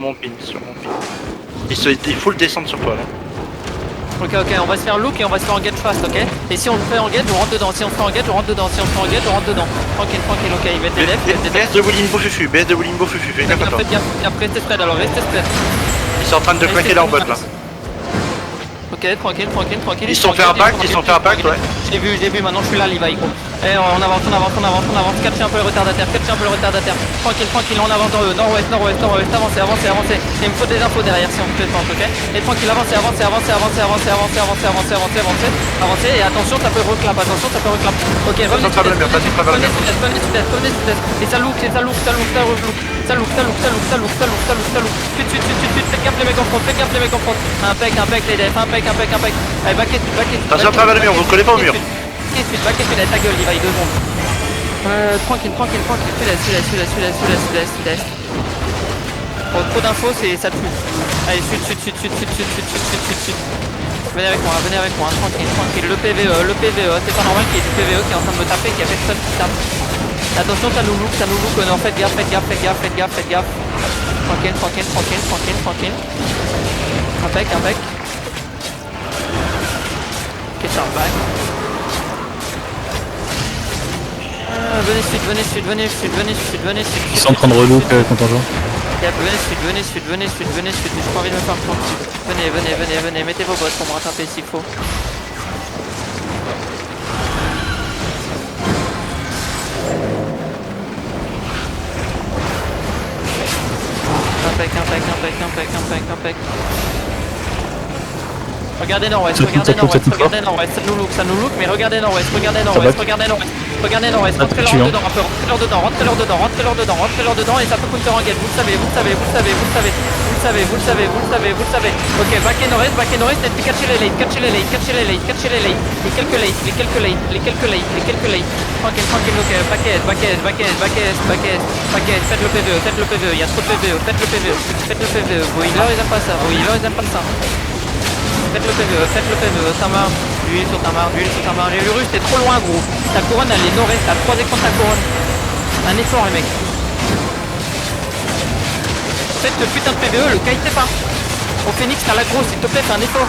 Mon pin, sur mon pin. Il faut le descendre sur toi là. Ok, on va se faire look et on va se faire engage fast, ok. Et si on le fait engage, on rentre dedans. Si on se fait engage, on rentre dedans. Si on se fait engage, on rentre dedans. Tranquille, ok. Il va être des devs, BS de Willimbo Fufu, BS de Willimbo Fufu, fais gaffe à toi. Faites bien, restez spread alors, restez spread. Ils sont en train de claquer leur bot là. Ok, tranquille. Ils se sont fait un pacte, ouais. J'ai vu, maintenant je suis là, Levi, gros. Et on avance. Catchez un peu le retardataire. Tranquille, on avance dans eux. Nord-ouest. Avancez. Il me faut des infos derrière si on peut le ok. Et tranquille, avancez. Et attention, ça peut reclap. Ok, revenez sud-est. Et ça look. Ça look. Suite. Faites gaffe les mecs en front. Impec, les devs. Allez, back it. Attention à travers le mur, vous collez pas au mur. Back it, ta gueule, il va y 2 secondes. Tranquille. Sud-est. Trop d'infos, ça tue. Allez, sud. Venez avec moi, tranquille. Le PVE, c'est pas normal qu'il y ait du PVE qui est en train de me taper, qui a personne qui tape. Attention, ça nous look, non, faites gaffe. Tranquille. Impec. Ok, ça back. Venez sud. Ils sont en train de relook contingent. Venez sud, j'ai pas envie de me faire tour. Venez, mettez vos bottes pour me rattraper s'il faut. Impec. Regardez nord-ouest, ça nous look, mais regardez nord-ouest, rentrez-leur dedans, et ça peut counter en guette, vous le savez. Ok, back and nord-est, et puis catchez les late, les quelques late, tranquille, ok, back-est, faites le PVE, il y a trop de PVE, faites le PVE, vos healers ils aiment pas ça. Faites le PVE, ça marche. L'huile sur ta marre. J'ai eu russe, t'es trop loin, gros. Ta couronne, elle est nord-est, t'as 3 écrans de ta couronne. Un effort, les mecs. Faites le putain de PVE, le kitez pas. Au Phoenix, t'as l'aggro, s'il te plaît, fais un effort.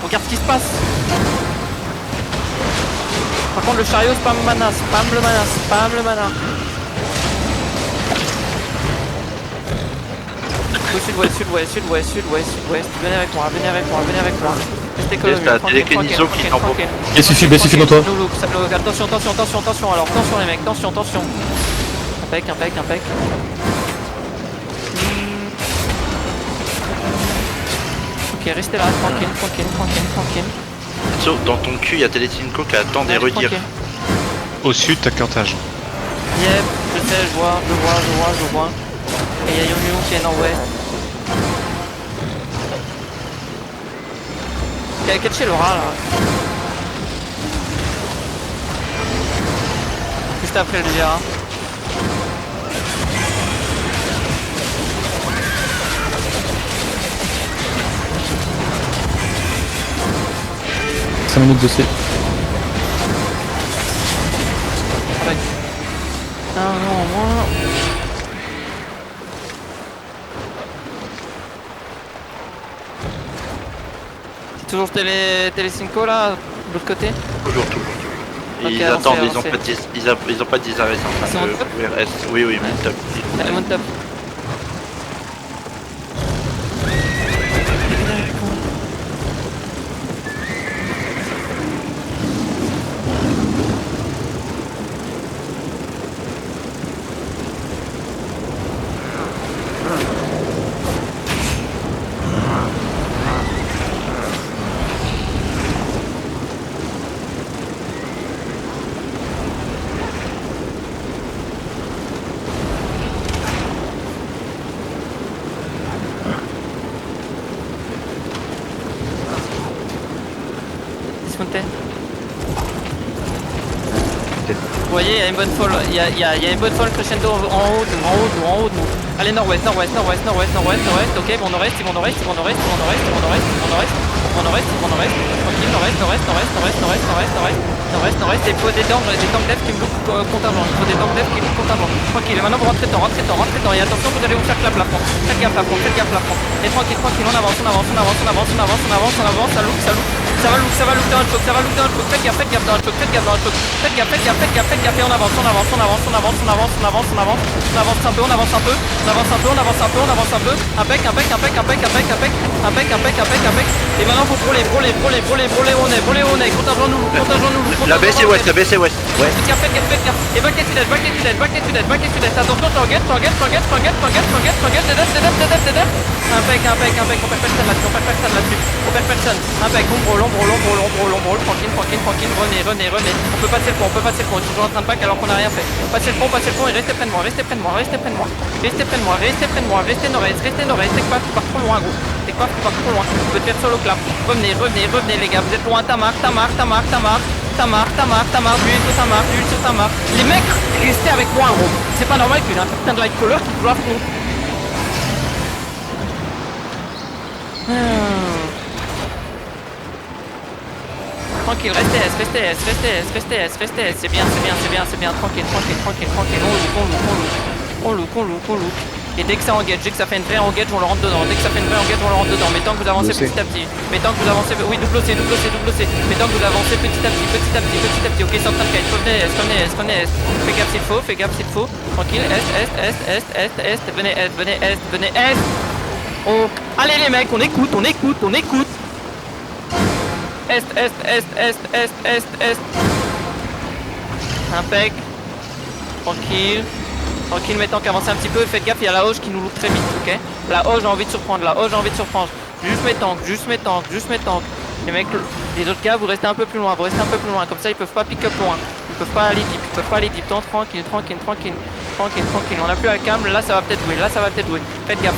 Regarde ce qui se passe. Par contre, le chariot, spam le mana. Sud-ouest. Venez avec moi. Restez colonne. Tranquille. Il suffit dans toi. Attention alors. Attention les mecs. Attention. Impec. Ok, restez là. Sauf dans ton cul, il y a Télétinco qui attend des redires. Au sud, t'as Carthage. Yep, je sais, je vois. Et il y a Yomu qui est nord-ouest. Catchez Laura là. Juste après le GA. C'est 5 minutes de C. Non, moi. Toujours Télé5 là, de l'autre côté. Toujours. Ils attendent, ils ont pas de disarrêt, c'est en train de URS. Oui, mon top. Allez, mon top. Vous voyez, il y a une bonne fall, il y a une bonne fall crescendo en haut de nous. Allez, nord-ouest, ok, bon nord-est, tranquille, nord-est, nord-est, et il faut des tanks dev qui me loupent contingent, il faut des tanks dev qui me loupent contingent. Tranquille, et maintenant vous rentrez dedans, et attention, vous allez vous faire clap la front. Faites gaffe la front. Et tranquille, on avance, ça va look dans un choc, faites gaffe dans un choc, faites gaffe, et on avance un peu, impec, et maintenant vous brûlez, on est, contingent nous, La baisse est ouest, Faites gaffe, et back les sud-est, attention, tanguette, dead, impec, on perd personne là-dessus, impec, on brûle, tranquille, revenez, on peut passer le pont, je suis toujours en train de back alors qu'on a rien fait, passez le pont, et restez près de moi, restez nord-est, take pas, tu pars trop loin gros, tu pars trop loin, tu peux te faire solo clap, revenez les gars, vous êtes loin, ta marque, l'huile sur ta marque, les mecs, restez avec moi gros, c'est pas normal qu'une putain de light caller qui doit front. Tranquille, restez S, c'est bien, tranquille, on look. Et dès que ça engage, dès que ça fait une vraie engage, on le rentre dedans, mais tant que vous avancez petit à petit, oui, double C, mais tant que vous avancez petit à petit, ok, c'est en train de kite, revenez S, fais gaffe s'il faut, tranquille, Est, venez Est, oh, allez les mecs, on écoute, Est, impec, tranquille, mais tant qu'avancer un petit peu, faites gaffe, il y a la hoche qui nous loupe très vite, ok. La hoche, j'ai envie de surprendre, juste mes tanks, les mecs, les autres gars, vous restez un peu plus loin, comme ça ils peuvent pas pick up loin, ils peuvent pas aller deep, tranquille, on a plus à cam, là ça va peut-être jouer, faites gaffe,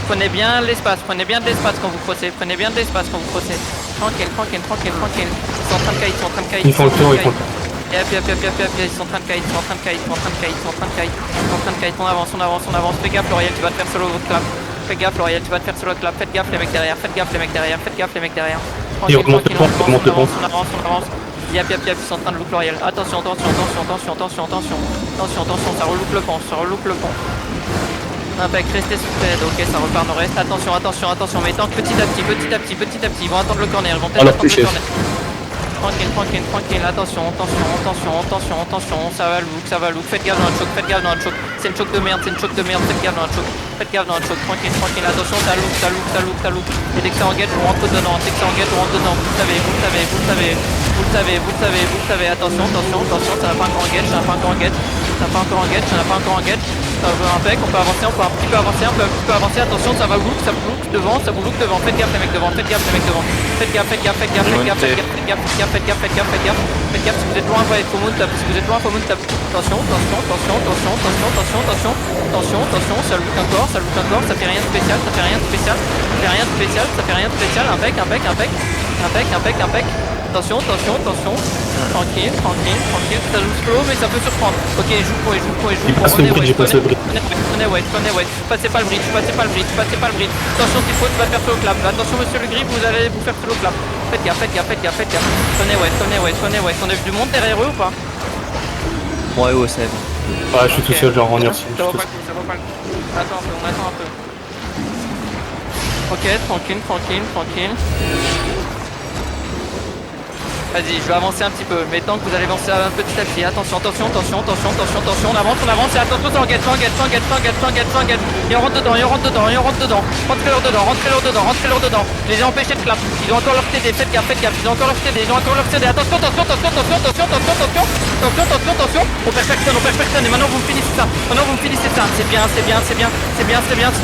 prenez bien de l'espace quand vous crossez, tranquille, ils sont en train de kite, Ils font le tour, Ils sont en train de kite, on avance, fais gaffe L'Oréal, tu vas te faire solo votre clap, faites gaffe les mecs derrière, Ils remontent le pont, on avance, yap, ils sont en train de look L'Oréal, attention, ça relook le pont, impec, restez sous tête, ok, ça repart nord-est, attention, mais tant que petit à petit, ils vont attendre le corner, Tranquille, attention, ça va look, faites gaffe dans le choc, c'est une choc de merde, faites gaffe dans le choc, tranquille, attention, ça look, et dès que ça engage, on rentre dedans, vous le savez, attention, ça n'a pas encore engage, ça veut impec, on peut un petit peu avancer, attention, ça va look devant, faites gaffe les mecs devant, faites gaffe, si vous êtes loin, il faut mount up, attention, ça look encore, ça fait rien de spécial, impec, attention, tranquille, ça joue slow mais ça peut surprendre, ok, joue pour, prenez ouais, passez pas le bridge, attention s'il faut, tu vas faire solo clap, attention monsieur le grip, vous allez vous faire solo clap, faites gaffe, prenez ouais, on a vu du monde derrière eux ou pas? Ouais, OSM. Ouais, je suis tout seul, genre en inertie. Ça vaut pas le coup, on attend un peu. Ok, tranquille. Vas-y, je vais avancer un petit peu, mais tant que vous allez avancer un petit à petit, attention, on avance, et attention, ça engage, et on rentre dedans, rentrez leur dedans, les gens empêchés de clap, ils ont encore leur TD, faites gaffe, ils ont encore leur TD, attention, on perd personne, et maintenant vous me finissez ça, c'est bien, c'est du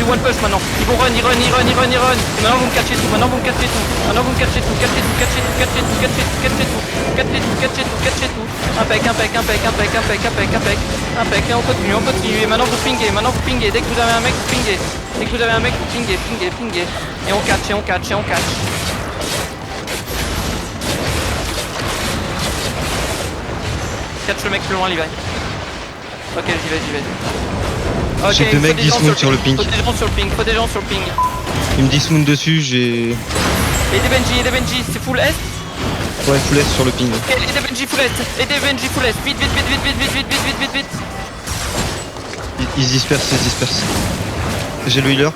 one push maintenant, ils vont run, et maintenant vous me catchez tout, catchez tout, impec, et on continue, et maintenant vous pingez, dès que vous avez un mec, vous pingez, et on catch. Catch le mec plus loin, Levi. Ok, j'y vais. J'ai deux mecs dismount sur le ping. Faut des gens sur le ping. Ils me dismount dessus, j'ai... Et des Benji, c'est full est. Ouais, full S sur le ping. Ok, aidez Benji full est, aidez Benji full est, vite, vite, vite, vite, vite, vite, vite, vite, vite, vite, vite. Ils se dispersent, ils se dispersent. J'ai le healer.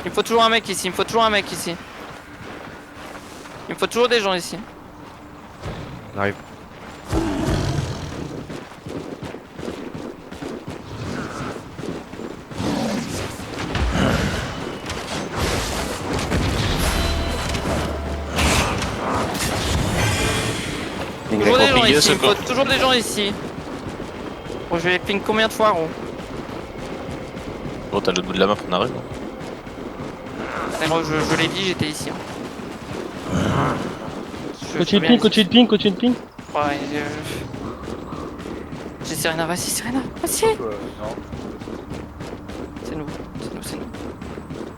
Il me faut toujours un mec ici, il me faut toujours un mec ici. Il me faut toujours des gens ici. On arrive. Toujours des gens ici, il me faut toujours des gens ici. Bon, je vais ping combien de fois, gros? Bon, t'as l'autre bout de la map, on arrive. Je l'ai dit, j'étais ici. Coach ping, coach ping, coach ping. Ouais, j'ai Serena, vas-y Serena, vas-y. C'est nous, c'est nous, c'est nous.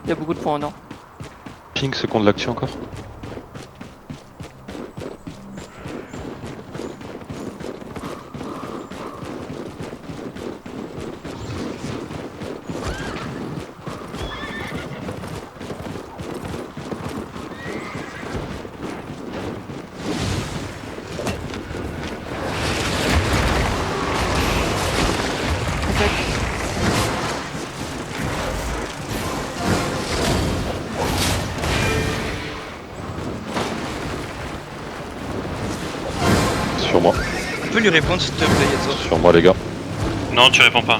Il y a beaucoup de points, non? Ping, seconde l'action encore. Sur moi. Tu peux lui répondre s'il te plaît, Yazo? Sur moi, les gars. Non, tu réponds pas.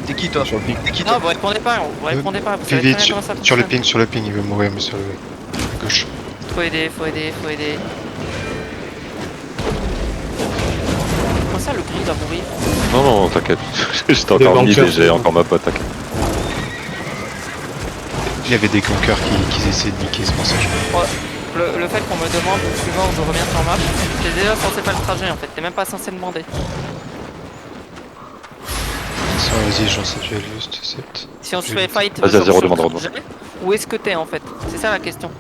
T'es qui toi? T'es qui Non, toi? vous répondez pas, vous répondez pas. Vous savez Vite, très bien comment ça sur le fonctionne. ping, il veut mourir, mais sur le gauche. Faut aider, faut aider, faut aider. Comment ça, le gris va mourir? Non, non, t'inquiète. J'étais Des encore mid bunkers, et j'ai encore ma pote, t'inquiète. Il y avait des gankers qui essayaient de niquer ce passage. Le fait qu'on me demande suivant où je reviens sur map, t'es déjà censé faire le trajet en fait, t'es même pas censé demander. Ça, vas-y, j'en sais duel juste, 7. Si on se fait fight Vas-y, sur à zéro, le demande, trajet, où est-ce que t'es en fait? C'est ça la question.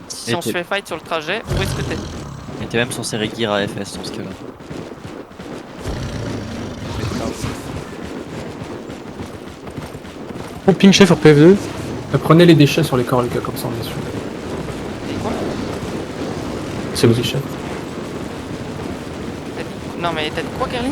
Si on se fait fight sur le trajet, où est-ce que t'es? Et t'es même censé regear à FS dans ce cas-là. Ping chef sur PF2. Prenez les déchets sur les corps, les gars, comme ça on est sûr. Et quoi? C'est vos déchets. Non mais t'as dit quoi, Kerly?